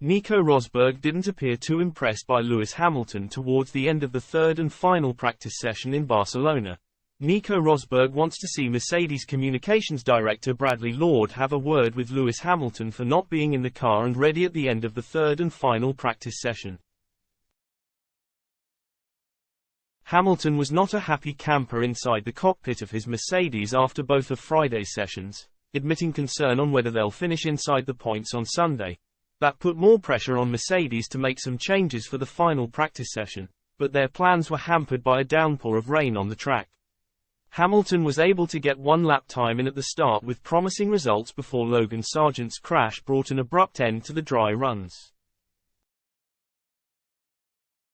Nico Rosberg didn't appear too impressed by Lewis Hamilton towards the end of the third and final practice session in Barcelona. Nico Rosberg wants to see Mercedes communications director Bradley Lord have a word with Lewis Hamilton for not being in the car and ready at the end of the third and final practice session. Hamilton was not a happy camper inside the cockpit of his Mercedes after both of Friday's sessions, admitting concern on whether they'll finish inside the points on Sunday. That put more pressure on Mercedes to make some changes for the final practice session, but their plans were hampered by a downpour of rain on the track. Hamilton was able to get one lap time in at the start with promising results before Logan Sargent's crash brought an abrupt end to the dry runs.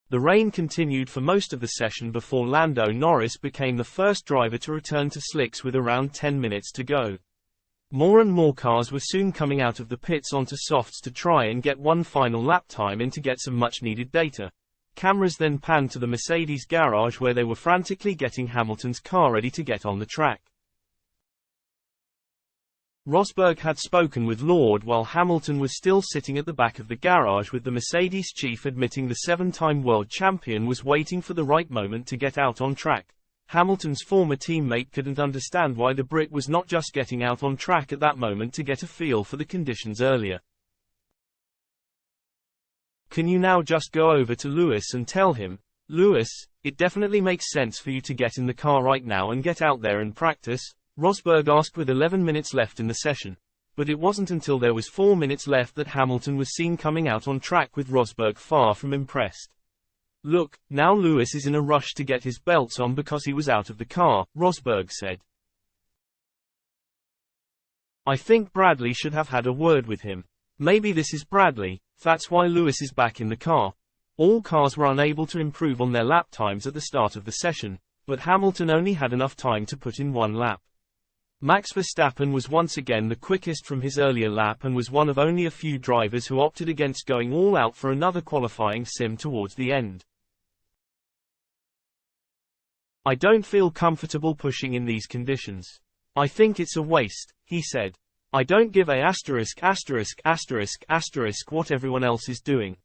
The rain continued for most of the session before Lando Norris became the first driver to return to slicks with around 10 minutes to go. More and more cars were soon coming out of the pits onto softs to try and get one final lap time in to get some much-needed data. Cameras then panned to the Mercedes garage where they were frantically getting Hamilton's car ready to get on the track. Rosberg had spoken with Lord while Hamilton was still sitting at the back of the garage, with the Mercedes chief admitting the seven-time world champion was waiting for the right moment to get out on track. Hamilton's former teammate couldn't understand why the Brit was not just getting out on track at that moment to get a feel for the conditions earlier. "Can you now just go over to Lewis and tell him, 'Lewis, it definitely makes sense for you to get in the car right now and get out there and practice?'" Rosberg asked with 11 minutes left in the session. But it wasn't until there was 4 minutes left that Hamilton was seen coming out on track, with Rosberg far from impressed. "Look, now Lewis is in a rush to get his belts on because he was out of the car," Rosberg said. "I think Bradley should have had a word with him. Maybe this is Bradley, that's why Lewis is back in the car." All cars were unable to improve on their lap times at the start of the session, but Hamilton only had enough time to put in one lap. Max Verstappen was once again the quickest from his earlier lap and was one of only a few drivers who opted against going all out for another qualifying sim towards the end. "I don't feel comfortable pushing in these conditions. I think it's a waste," he said. "I don't give a ***** what everyone else is doing.